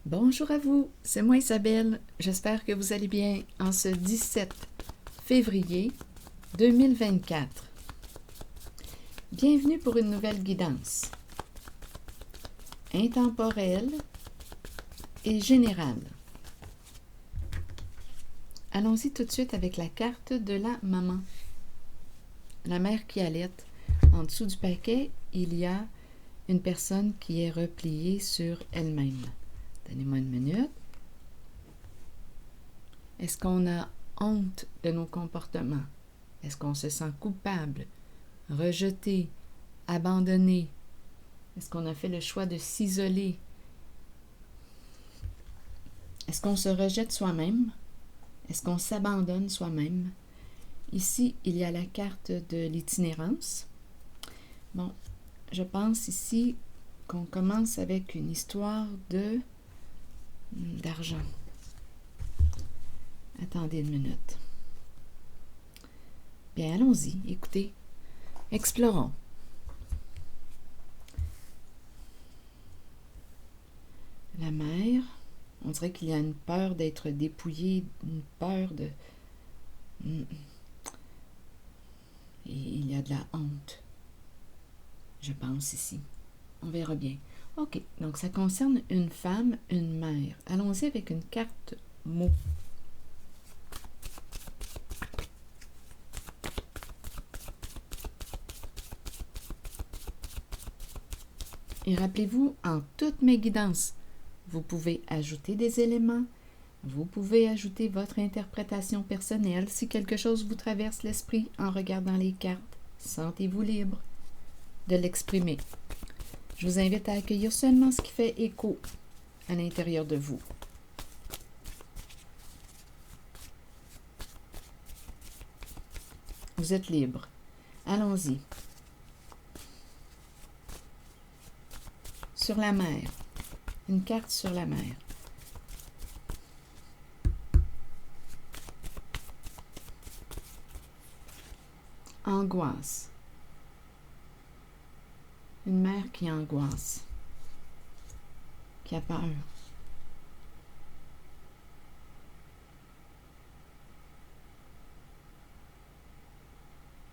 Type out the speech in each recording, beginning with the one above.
Bonjour à vous, c'est moi Isabelle. J'espère que vous allez bien en ce 17 février 2024. Bienvenue pour une nouvelle guidance intemporelle et générale. Allons-y tout de suite avec la carte de la maman. La mère qui allaite. En dessous du paquet, il y a une personne qui est repliée sur elle-même. Donnez-moi une minute. Est-ce qu'on a honte de nos comportements? Est-ce qu'on se sent coupable, rejeté, abandonné? Est-ce qu'on a fait le choix de s'isoler? Est-ce qu'on se rejette soi-même? Est-ce qu'on s'abandonne soi-même? Ici, il y a la carte de l'itinérance. Bon, je pense ici qu'on commence avec une histoire d'argent. Attendez une minute. Bien, allons-y, écoutez, explorons. La mère, on dirait qu'il y a une peur d'être dépouillée, une peur de... Et il y a de la honte, je pense ici. On verra bien. OK, donc ça concerne une femme, une mère. Allons-y avec une carte mot. Et rappelez-vous, en toutes mes guidances, vous pouvez ajouter des éléments, vous pouvez ajouter votre interprétation personnelle si quelque chose vous traverse l'esprit en regardant les cartes. Sentez-vous libre de l'exprimer. Je vous invite à accueillir seulement ce qui fait écho à l'intérieur de vous. Vous êtes libre. Allons-y. Sur la mer. Une carte sur la mer. Angoisse. Une mère qui angoisse, qui a peur.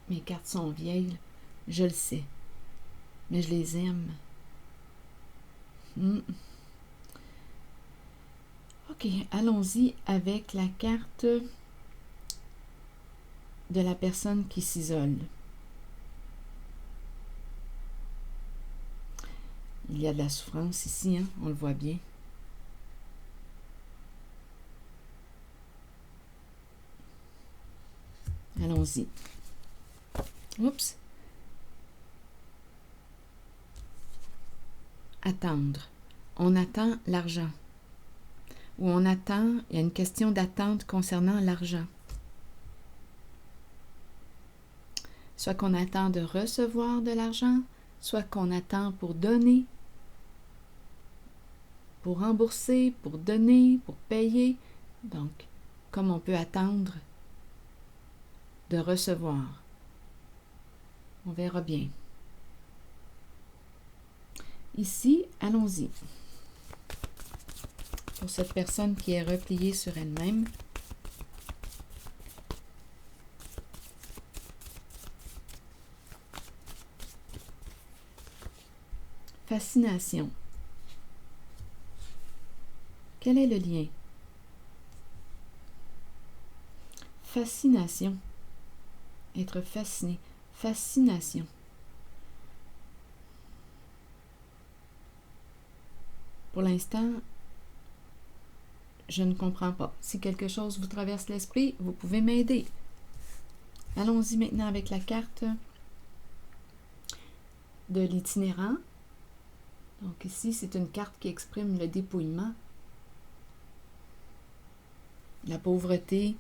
Mes cartes sont vieilles, je le sais, mais je les aime. OK, allons-y avec la carte de la personne qui s'isole. Il y a de la souffrance ici, hein? On le voit bien. Allons-y. Oups. Attendre. On attend l'argent. Ou on attend, il y a une question d'attente concernant l'argent. Soit qu'on attend de recevoir de l'argent, soit qu'on attend pour donner, pour rembourser, pour donner, pour payer. Donc, comme on peut attendre de recevoir. On verra bien. Ici, allons-y. Pour cette personne qui est repliée sur elle-même, fascination. Quel est le lien? Fascination. Être fasciné. Fascination. Pour l'instant, je ne comprends pas. Si quelque chose vous traverse l'esprit, vous pouvez m'aider. Allons-y maintenant avec la carte de l'itinérant. Donc ici, c'est une carte qui exprime le dépouillement, la pauvreté.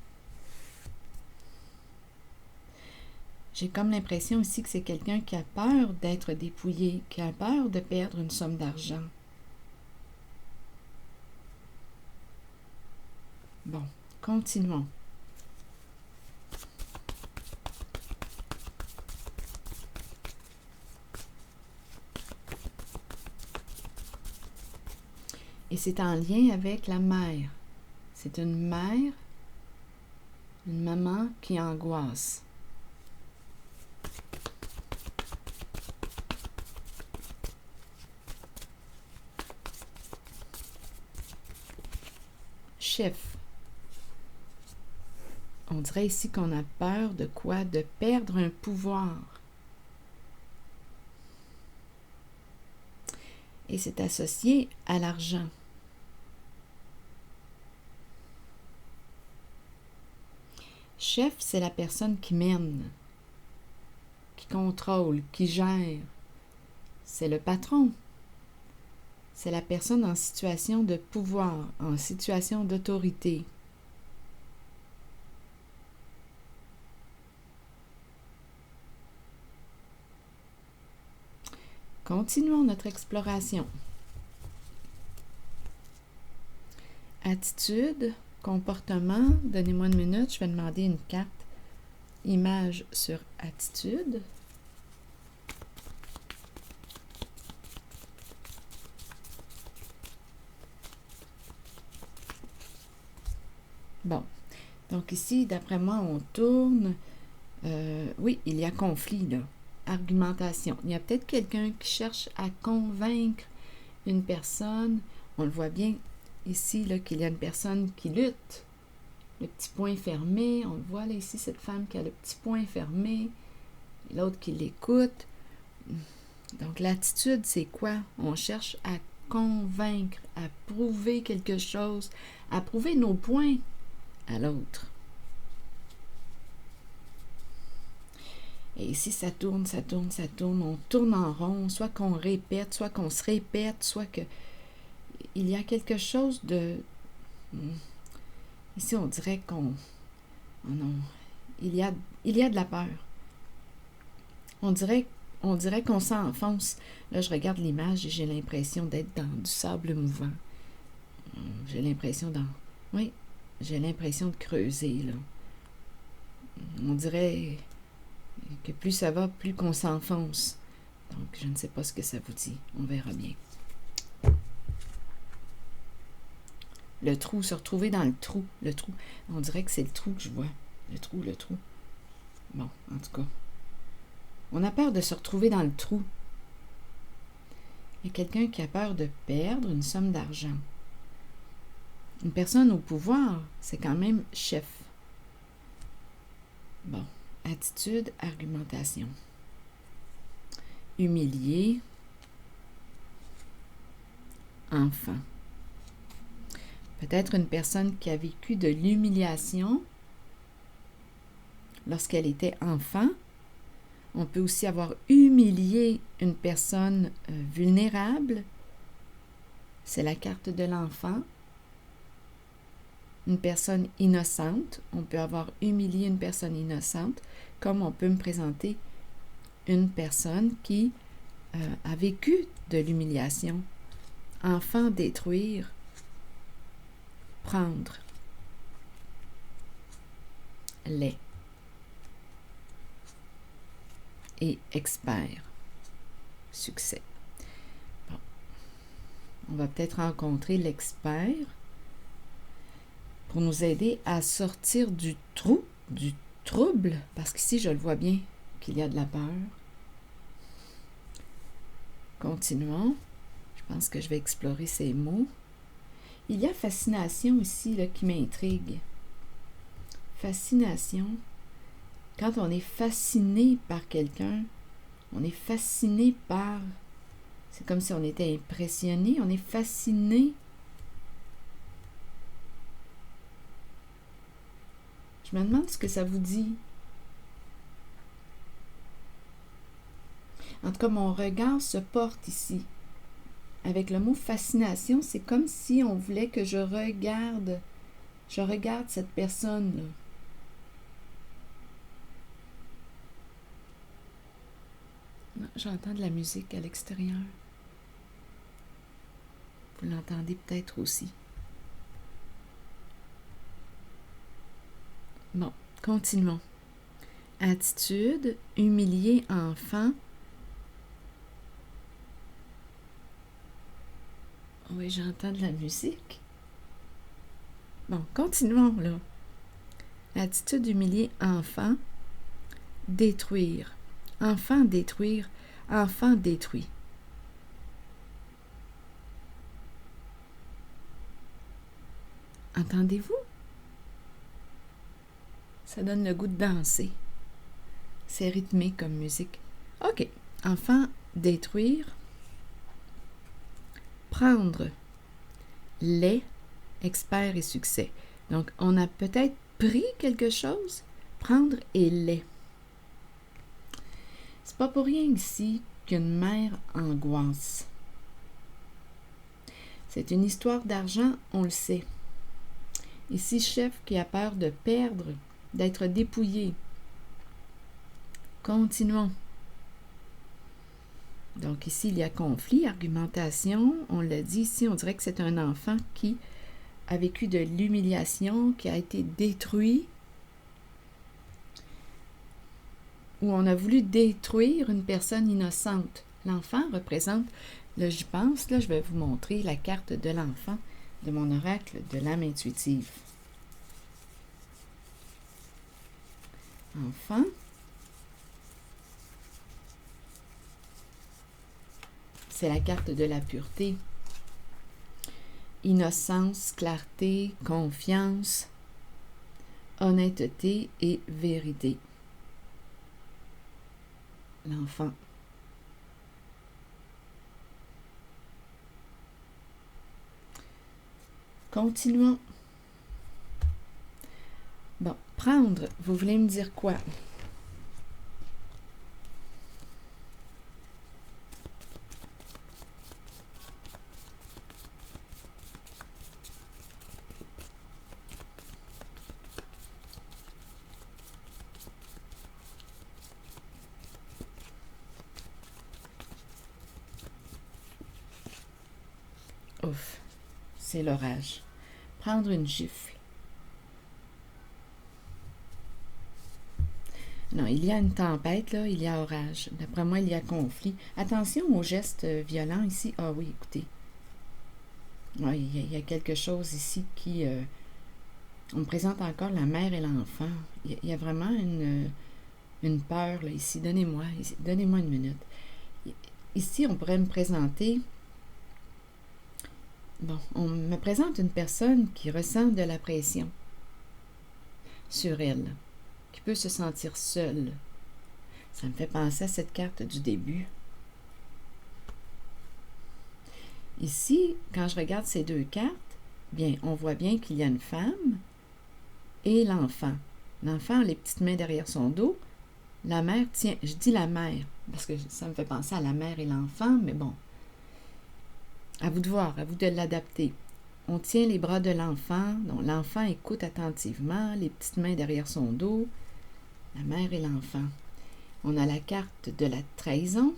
J'ai comme l'impression ici que c'est quelqu'un qui a peur d'être dépouillé, qui a peur de perdre une somme d'argent. Bon, continuons. Et c'est en lien avec la mère. C'est une mère, une maman qui angoisse. Chef. On dirait ici qu'on a peur de quoi? De perdre un pouvoir. Et c'est associé à l'argent. Chef, c'est la personne qui mène, qui contrôle, qui gère. C'est le patron. C'est la personne en situation de pouvoir, en situation d'autorité. Continuons notre exploration. Attitude, comportement, donnez-moi une minute, je vais demander une carte image sur attitude. Bon, donc ici, d'après moi, on tourne. Oui, il y a conflit, là. Argumentation. Il y a peut-être quelqu'un qui cherche à convaincre une personne. On le voit bien ici, là, qu'il y a une personne qui lutte. Le petit poing fermé. On le voit, là, ici, cette femme qui a le petit poing fermé. L'autre qui l'écoute. Donc, l'attitude, c'est quoi? On cherche à convaincre, à prouver quelque chose, à prouver nos points à l'autre. Et ici, ça tourne, ça tourne, ça tourne. On tourne en rond, soit qu'on répète, soit qu'on se répète, soit que il y a quelque chose de... Ici, on dirait qu'on... Oh non, il y a de la peur. On dirait qu'on s'enfonce. Là, je regarde l'image et j'ai l'impression d'être dans du sable mouvant. J'ai l'impression Oui, j'ai l'impression de creuser, là. On dirait que plus ça va, plus qu'on s'enfonce. Donc, je ne sais pas ce que ça vous dit. On verra bien. Le trou, se retrouver dans le trou. Le trou. On dirait que c'est le trou que je vois. Le trou. Bon, en tout cas. On a peur de se retrouver dans le trou. Il y a quelqu'un qui a peur de perdre une somme d'argent. Une personne au pouvoir, c'est quand même chef. Bon, attitude, argumentation. Humilié, enfant. Peut-être une personne qui a vécu de l'humiliation lorsqu'elle était enfant. On peut aussi avoir humilié une personne vulnérable. C'est la carte de l'enfant. Une personne innocente. On peut avoir humilié une personne innocente, comme on peut me présenter une personne qui a vécu de l'humiliation. Enfant, détruire, prendre. Lait. Et expert. Succès. Bon. On va peut-être rencontrer l'expert pour nous aider à sortir du trou, du trouble, parce qu'ici, je le vois bien qu'il y a de la peur. Continuons. Je pense que je vais explorer ces mots. Il y a fascination ici là, qui m'intrigue. Fascination. Quand on est fasciné par quelqu'un, on est fasciné par... C'est comme si on était impressionné, on est fasciné. Je me demande ce que ça vous dit. En tout cas, mon regard se porte ici. Avec le mot fascination, c'est comme si on voulait que je regarde cette personne-là. J'entends de la musique à l'extérieur. Vous l'entendez peut-être aussi. Bon, continuons. Attitude, humilier enfant. Oui, j'entends de la musique. Bon, continuons là. L'attitude humiliée, enfant, détruire. Enfant, détruire. Enfant, détruit. Entendez-vous? Ça donne le goût de danser. C'est rythmé comme musique. OK. Enfant, détruire. Prendre. Les, expert et succès. Donc, on a peut-être pris quelque chose. Prendre et les. C'est pas pour rien ici qu'une mère angoisse. C'est une histoire d'argent, on le sait. Ici, chef qui a peur de perdre, d'être dépouillé. Continuons. Donc ici, il y a conflit, argumentation. On l'a dit ici, on dirait que c'est un enfant qui a vécu de l'humiliation, qui a été détruit, où on a voulu détruire une personne innocente. L'enfant représente, là j'y pense, là je vais vous montrer la carte de l'enfant de mon oracle de l'âme intuitive. Enfant. C'est la carte de la pureté. Innocence, clarté, confiance, honnêteté et vérité. L'enfant. Continuons. Bon, prendre, vous voulez me dire quoi? Ouf, c'est l'orage. Prendre une gifle. Non, il y a une tempête, là, il y a orage. D'après moi, il y a conflit. Attention aux gestes violents ici. Ah oui, écoutez. Ouais, il y a quelque chose ici qui... on me présente encore la mère et l'enfant. Il y a vraiment une peur, là, ici. Donnez-moi une minute. Ici, on pourrait me présenter... Bon, on me présente une personne qui ressent de la pression sur elle, qui peut se sentir seule. Ça me fait penser à cette carte du début. Ici, quand je regarde ces deux cartes, bien, on voit bien qu'il y a une femme et l'enfant. L'enfant a les petites mains derrière son dos. La mère tient, je dis la mère, parce que ça me fait penser à la mère et l'enfant, mais bon, à vous de voir, à vous de l'adapter. On tient les bras de l'enfant, donc l'enfant écoute attentivement, les petites mains derrière son dos, la mère et l'enfant. On a la carte de la trahison,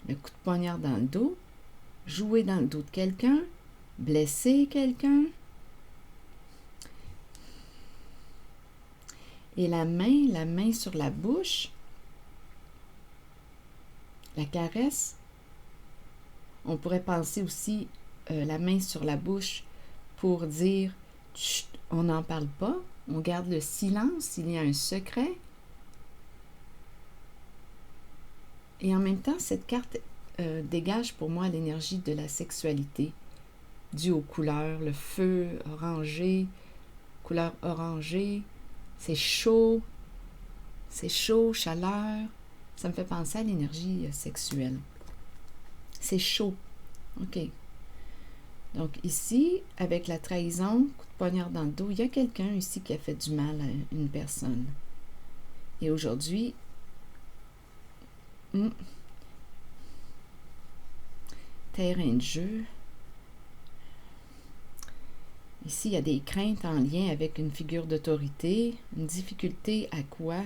le coup de poignard dans le dos, jouer dans le dos de quelqu'un, blesser quelqu'un. Et la main sur la bouche, la caresse. On pourrait penser aussi la main sur la bouche pour dire chut, on n'en parle pas, on garde le silence, il y a un secret. Et en même temps, cette carte dégage pour moi l'énergie de la sexualité, due aux couleurs, le feu orangé, couleur orangée, c'est chaud, chaleur. Ça me fait penser à l'énergie sexuelle. C'est chaud. OK. Donc ici, avec la trahison, coup de poignard dans le dos, il y a quelqu'un ici qui a fait du mal à une personne. Et aujourd'hui, terrain de jeu. Ici, il y a des craintes en lien avec une figure d'autorité, une difficulté à quoi?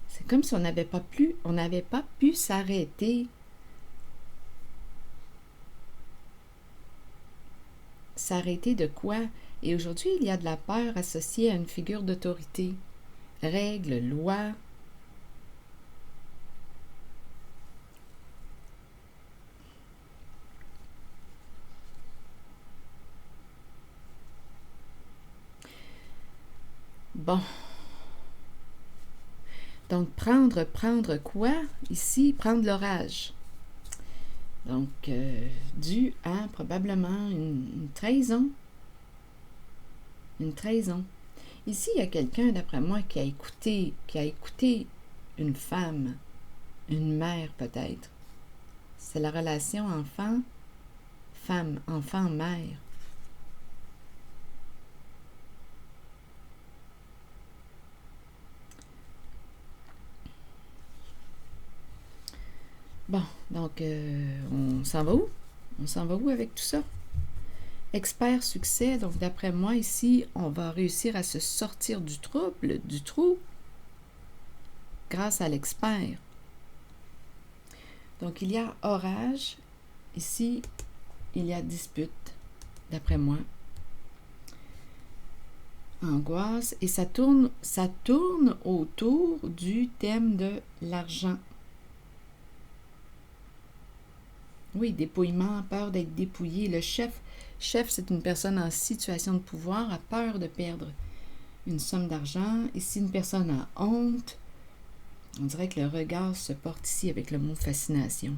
C'est comme si on n'avait pas pu s'arrêter. S'arrêter de quoi? Et aujourd'hui, il y a de la peur associée à une figure d'autorité. Règles, lois. Bon. Donc, prendre quoi? Ici, prendre l'orage. Donc, dû à probablement une trahison. Une trahison. Ici, il y a quelqu'un, d'après moi, qui a écouté une femme, une mère peut-être. C'est la relation enfant-femme, enfant-mère. Bon, donc, on s'en va où? On s'en va où avec tout ça? Expert succès, donc d'après moi, ici, on va réussir à se sortir du trouble, du trou, grâce à l'expert. Donc, il y a orage. Ici, il y a dispute, d'après moi. Angoisse. Et ça tourne autour du thème de l'argent. Oui, dépouillement, peur d'être dépouillé. Le chef, c'est une personne en situation de pouvoir, a peur de perdre une somme d'argent. Ici, une personne a honte. On dirait que le regard se porte ici avec le mot fascination.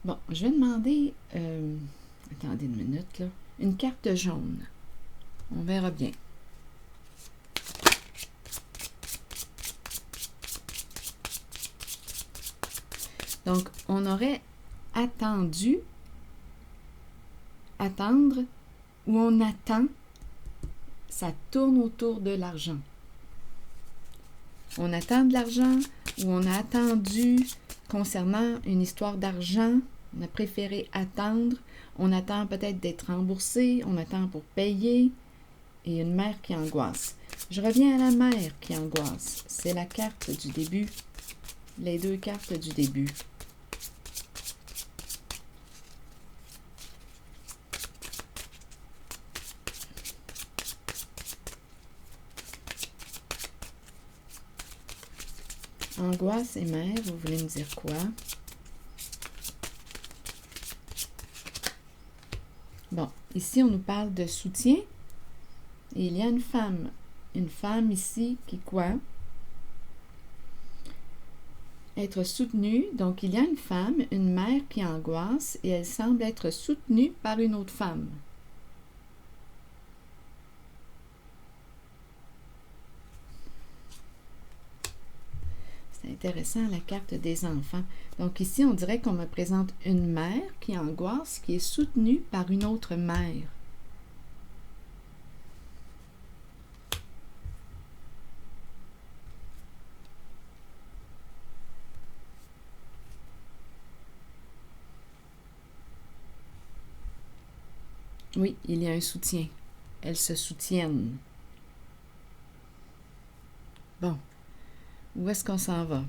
Bon, je vais demander, attendez une minute, là, une carte jaune. On verra bien. Donc, on aurait attendre, ou on attend, ça tourne autour de l'argent. On attend de l'argent, ou on a attendu concernant une histoire d'argent. On a préféré attendre. On attend peut-être d'être remboursé. On attend pour payer. Et une mère qui angoisse. Je reviens à la mère qui angoisse. C'est la carte du début. Les deux cartes du début. Angoisse et mère, vous voulez me dire quoi? Bon, ici, on nous parle de soutien. Et il y a une femme. Une femme ici qui quoi? Être soutenue. Donc, il y a une femme, une mère qui angoisse et elle semble être soutenue par une autre femme. C'est intéressant, la carte des enfants. Donc ici, on dirait qu'on me présente une mère qui angoisse, qui est soutenue par une autre mère. Oui, il y a un soutien. Elles se soutiennent. Bon, où est-ce qu'on s'en va?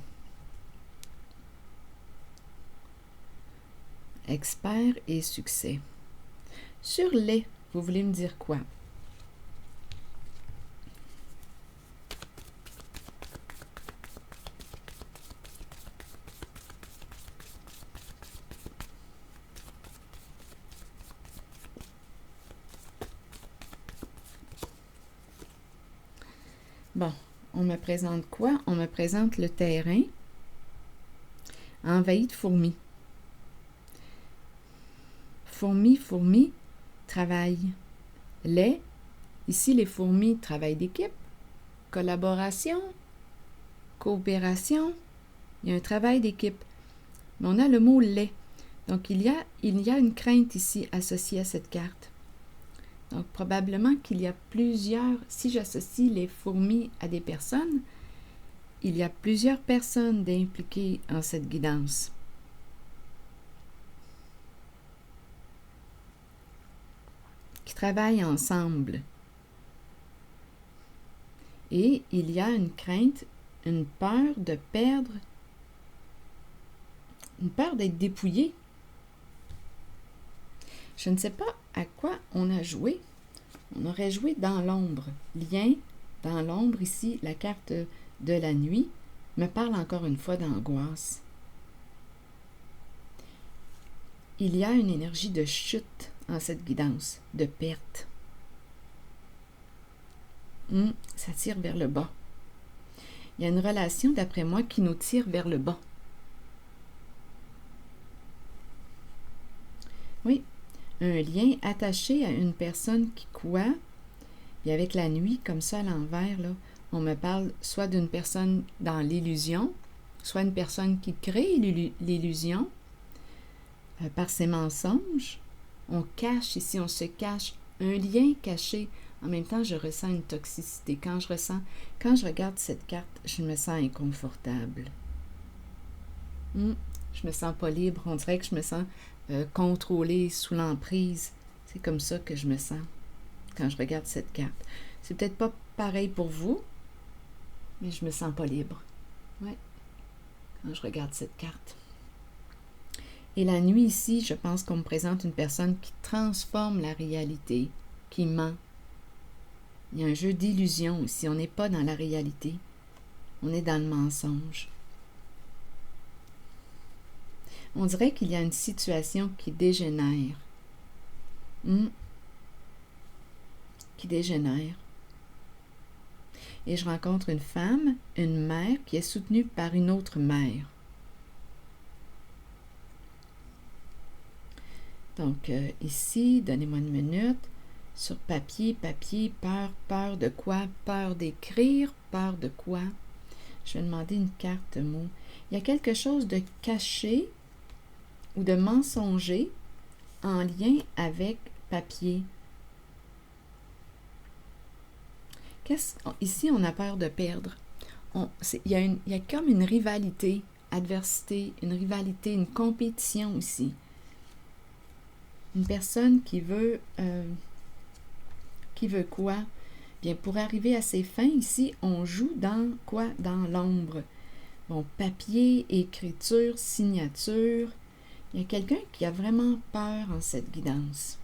Expert et succès. Sur les, vous voulez me dire quoi? Bon, on me présente quoi? On me présente le terrain envahi de fourmis. Fourmis travaillent. Ici les fourmis travaillent d'équipe, collaboration, coopération. Il y a un travail d'équipe. Mais on a le mot lait. Donc il y a une crainte ici associée à cette carte. Donc probablement qu'il y a plusieurs, si j'associe les fourmis à des personnes, il y a plusieurs personnes impliquées en cette guidance. Qui travaillent ensemble. Et il y a une crainte, une peur de perdre, une peur d'être dépouillé. Je ne sais pas à quoi on a joué. On aurait joué dans l'ombre. Lien, dans l'ombre, ici, la carte de la nuit. me parle encore une fois d'angoisse. Il y a une énergie de chute en cette guidance, de perte. Ça tire vers le bas. Il y a une relation, d'après moi, qui nous tire vers le bas. Oui, un lien attaché à une personne qui quoi, et avec la nuit, comme ça à l'envers, là, on me parle soit d'une personne dans l'illusion, soit une personne qui crée l'illusion par ses mensonges. On cache ici, on se cache un lien caché. En même temps, je ressens une toxicité. Quand je regarde cette carte, je me sens inconfortable. Je me sens pas libre. On dirait que je me sens contrôlée, sous l'emprise. C'est comme ça que je me sens quand je regarde cette carte. C'est peut-être pas pareil pour vous, mais je me sens pas libre. Ouais, quand je regarde cette carte. Et la nuit ici, je pense qu'on me présente une personne qui transforme la réalité, qui ment. Il y a un jeu d'illusion ici. On n'est pas dans la réalité. On est dans le mensonge. On dirait qu'il y a une situation qui dégénère. Qui dégénère. Et je rencontre une femme, une mère, qui est soutenue par une autre mère. Donc, ici, donnez-moi une minute. Sur papier, peur de quoi? Peur d'écrire, peur de quoi? Je vais demander une carte mot. Il y a quelque chose de caché ou de mensonger en lien avec papier. Ici, on a peur de perdre. Il y a comme une rivalité, adversité, une compétition ici. Une personne qui veut quoi? Bien, pour arriver à ses fins, ici, on joue dans quoi? Dans l'ombre. Bon, papier, écriture, signature. Il y a quelqu'un qui a vraiment peur en cette guidance.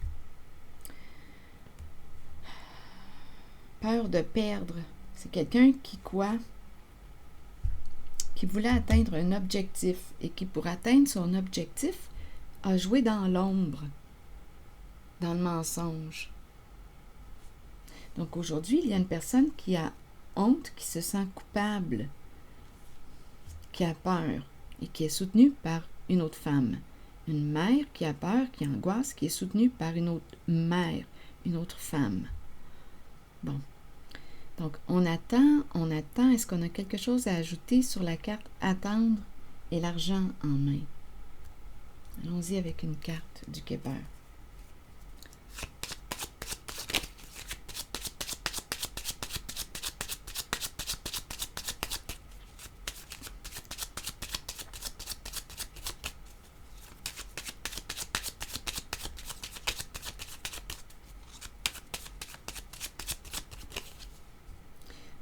Peur de perdre. C'est quelqu'un qui quoi? Qui voulait atteindre un objectif et qui, pour atteindre son objectif, a joué dans l'ombre, dans le mensonge. Donc aujourd'hui, il y a une personne qui a honte, qui se sent coupable, qui a peur et qui est soutenue par une autre femme. Une mère qui a peur, qui angoisse, qui est soutenue par une autre mère, une autre femme. Bon. Donc, on attend. Est-ce qu'on a quelque chose à ajouter sur la carte « Attendre » et l'argent en main? Allons-y avec une carte du Québec.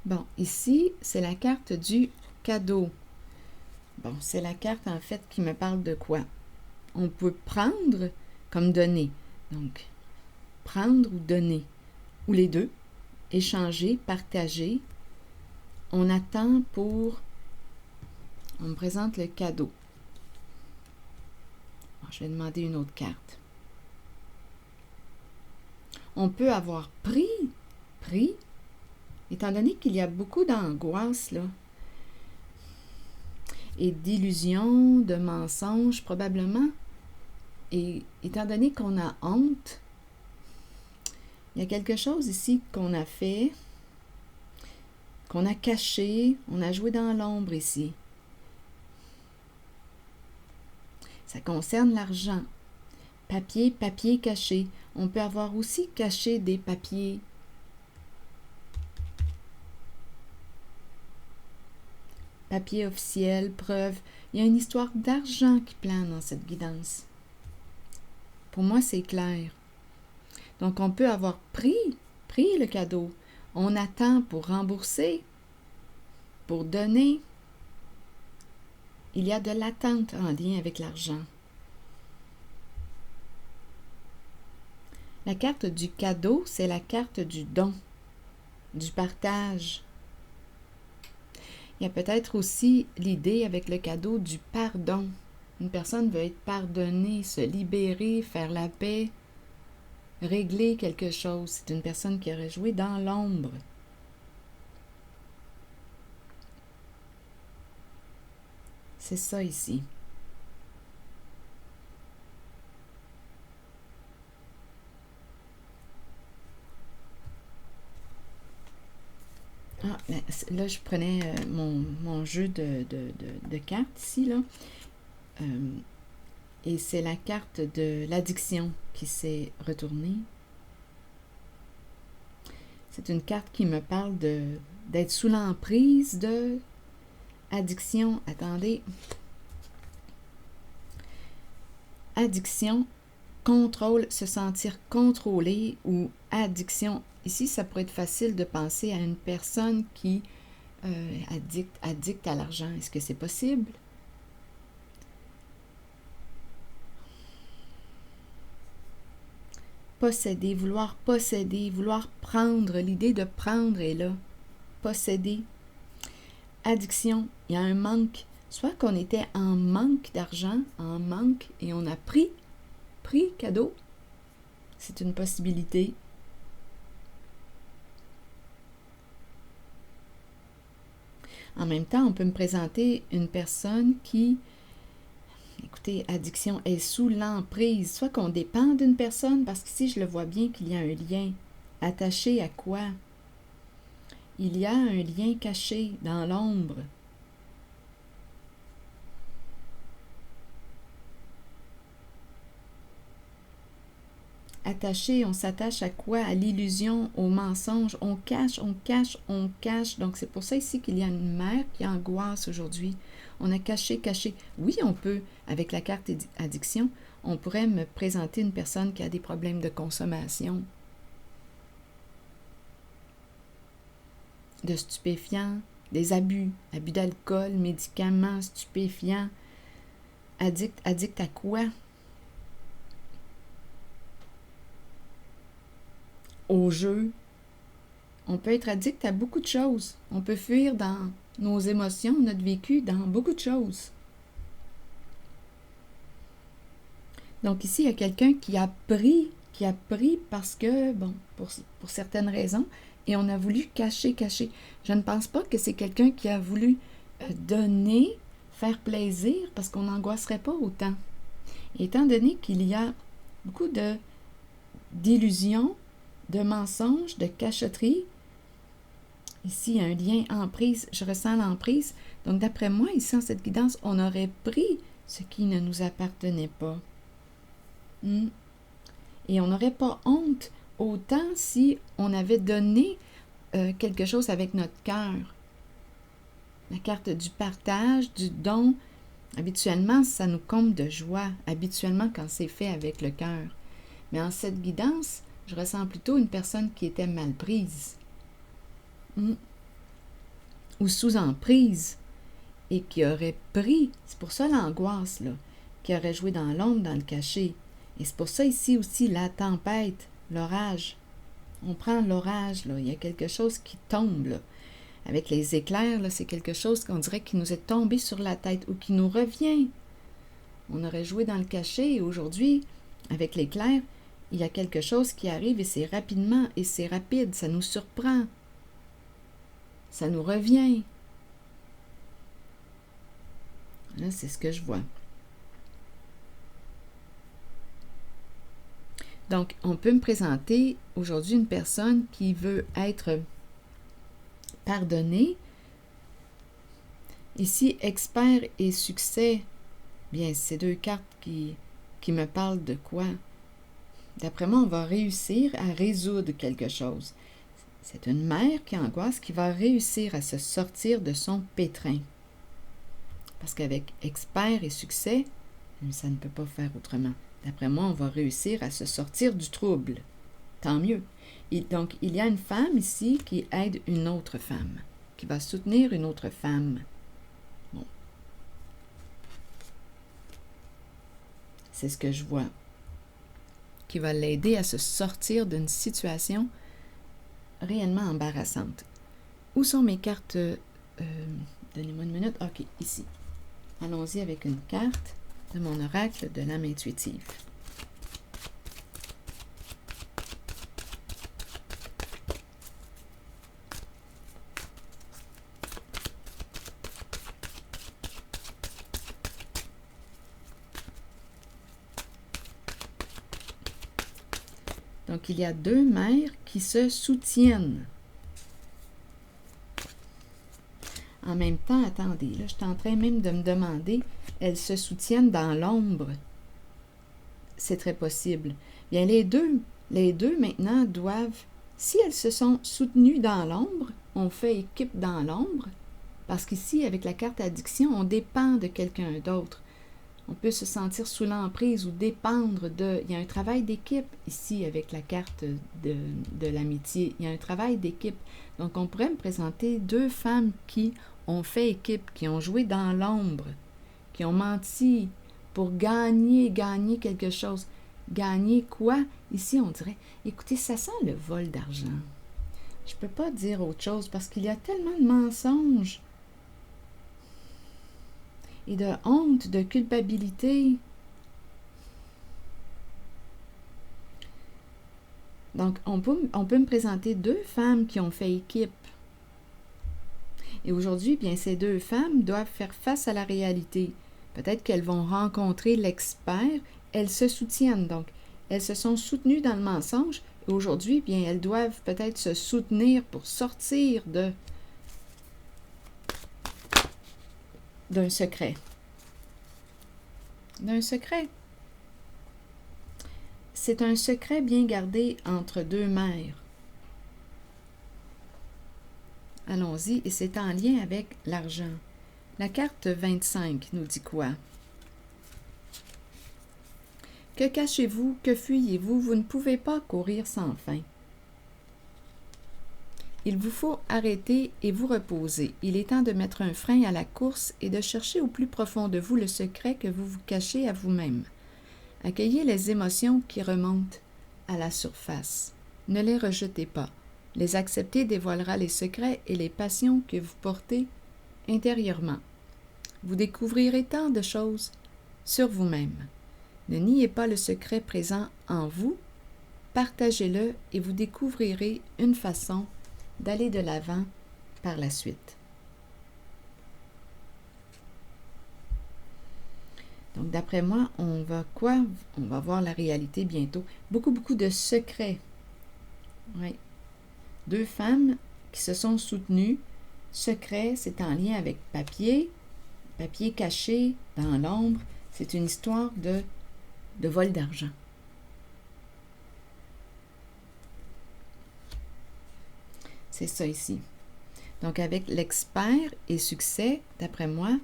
Bon, ici, c'est la carte du cadeau. Bon, c'est la carte, en fait, qui me parle de quoi? On peut prendre comme donner. Donc, prendre ou donner. Ou les deux. Échanger, partager. On attend pour... On me présente le cadeau. Bon, je vais demander une autre carte. On peut avoir pris, étant donné qu'il y a beaucoup d'angoisse, là, et d'illusions, de mensonges, probablement, et étant donné qu'on a honte, il y a quelque chose ici qu'on a fait, qu'on a caché, on a joué dans l'ombre ici. Ça concerne l'argent. Papier caché. On peut avoir aussi caché des papiers. Papier officiel, preuve. Il y a une histoire d'argent qui plane dans cette guidance. Pour moi, c'est clair. Donc, on peut avoir pris le cadeau. On attend pour rembourser, pour donner. Il y a de l'attente en lien avec l'argent. La carte du cadeau, c'est la carte du don, du partage. Il y a peut-être aussi l'idée avec le cadeau du pardon. Une personne veut être pardonnée, se libérer, faire la paix, régler quelque chose. C'est une personne qui aurait joué dans l'ombre. C'est ça ici. Ah, ben, là, je prenais mon jeu de cartes ici, là. Et c'est la carte de l'addiction qui s'est retournée. C'est une carte qui me parle d'être sous l'emprise de addiction. Attendez. Addiction, contrôle, se sentir contrôlé ou addiction. Ici, ça pourrait être facile de penser à une personne qui addict à l'argent. Est-ce que c'est possible? Posséder, vouloir prendre, l'idée de prendre est là. Posséder. Addiction, il y a un manque. Soit qu'on était en manque d'argent, en manque, et on a pris cadeau. C'est une possibilité. En même temps, on peut me présenter une personne qui, écoutez, addiction est sous l'emprise. Soit qu'on dépend d'une personne, parce qu'ici, je le vois bien qu'il y a un lien. Attaché à quoi? Il y a un lien caché dans l'ombre. Attaché, on s'attache à quoi? À l'illusion, au mensonge. On cache. Donc, c'est pour ça ici qu'il y a une mère qui angoisse aujourd'hui. On a caché. Oui, on peut, avec la carte addiction, on pourrait me présenter une personne qui a des problèmes de consommation, de stupéfiants, des abus d'alcool, médicaments, stupéfiants. Addict à quoi? Au jeu. On peut être addict à beaucoup de choses. On peut fuir dans nos émotions, notre vécu, dans beaucoup de choses. Donc ici, il y a quelqu'un qui a pris parce que, bon, pour certaines raisons, et on a voulu cacher. Je ne pense pas que c'est quelqu'un qui a voulu donner, faire plaisir, parce qu'on n'angoisserait pas autant. Et étant donné qu'il y a beaucoup d'illusions, de mensonges, de cachotterie, ici, il y a un lien emprise, je ressens l'emprise. Donc, d'après moi, ici, en cette guidance, on aurait pris ce qui ne nous appartenait pas. Et on n'aurait pas honte autant si on avait donné quelque chose avec notre cœur. La carte du partage, du don, habituellement, ça nous comble de joie, habituellement quand c'est fait avec le cœur. Mais en cette guidance, je ressens plutôt une personne qui était mal prise. Ou sous emprise. Et qui aurait pris, c'est pour ça l'angoisse, là, qui aurait joué dans l'ombre, dans le cachet. Et c'est pour ça ici aussi la tempête, l'orage. On prend l'orage, là, il y a quelque chose qui tombe, là. Avec les éclairs, là, c'est quelque chose qu'on dirait qui nous est tombé sur la tête ou qui nous revient. On aurait joué dans le cachet et aujourd'hui, avec l'éclair, il y a quelque chose qui arrive et c'est rapidement et c'est rapide, ça nous surprend. Ça nous revient. Là, c'est ce que je vois. Donc, on peut me présenter aujourd'hui une personne qui veut être pardonnée. Ici, expert et succès. Bien, ces deux cartes qui me parlent de quoi? D'après moi, on va réussir à résoudre quelque chose. C'est une mère qui angoisse qui va réussir à se sortir de son pétrin. Parce qu'avec expert et succès, ça ne peut pas faire autrement. D'après moi, on va réussir à se sortir du trouble. Tant mieux. Et donc, il y a une femme ici qui aide une autre femme, qui va soutenir une autre femme. Bon. C'est ce que je vois. Qui va l'aider à se sortir d'une situation réellement embarrassante. Où sont mes cartes donnez-moi une minute. OK, ici. Allons-y avec une carte de mon oracle de l'âme intuitive. Donc, il y a deux mères qui se soutiennent. En même temps, attendez, là, je suis en train même de me demander, elles se soutiennent dans l'ombre. C'est très possible. Bien, les deux maintenant doivent, si elles se sont soutenues dans l'ombre, on fait équipe dans l'ombre, parce qu'ici, avec la carte addiction, on dépend de quelqu'un d'autre. On peut se sentir sous l'emprise ou dépendre de... Il y a un travail d'équipe ici avec la carte de l'amitié. Il y a un travail d'équipe. Donc, on pourrait me présenter deux femmes qui ont fait équipe, qui ont joué dans l'ombre, qui ont menti pour gagner quelque chose. Gagner quoi? Ici, on dirait, écoutez, ça sent le vol d'argent. Je ne peux pas dire autre chose parce qu'il y a tellement de mensonges et de honte, de culpabilité. Donc, on peut me présenter deux femmes qui ont fait équipe. Et aujourd'hui, bien, ces deux femmes doivent faire face à la réalité. Peut-être qu'elles vont rencontrer l'expert. Elles se soutiennent, donc. Elles se sont soutenues dans le mensonge. Et aujourd'hui, bien, elles doivent peut-être se soutenir pour sortir d'un secret. D'un secret. C'est un secret bien gardé entre deux mères. Allons-y, et c'est en lien avec l'argent. La carte 25 nous dit quoi? Que cachez-vous? Que fuyez-vous? Vous ne pouvez pas courir sans fin. Il vous faut arrêter et vous reposer. Il est temps de mettre un frein à la course et de chercher au plus profond de vous le secret que vous vous cachez à vous-même. Accueillez les émotions qui remontent à la surface. Ne les rejetez pas. Les accepter dévoilera les secrets et les passions que vous portez intérieurement. Vous découvrirez tant de choses sur vous-même. Ne niez pas le secret présent en vous. Partagez-le et vous découvrirez une façon d'aller de l'avant par la suite. Donc, d'après moi, on va quoi? On va voir la réalité bientôt. Beaucoup de secrets. Oui. Deux femmes qui se sont soutenues. Secret, c'est en lien avec papier caché dans l'ombre. C'est une histoire de vol d'argent. C'est ça ici. Donc, avec l'expert et succès, d'après moi,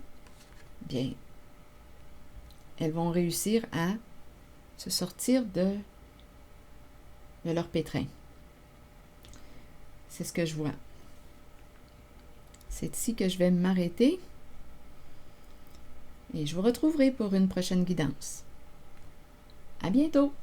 bien, elles vont réussir à se sortir de leur pétrin. C'est ce que je vois. C'est ici que je vais m'arrêter et je vous retrouverai pour une prochaine guidance. À bientôt!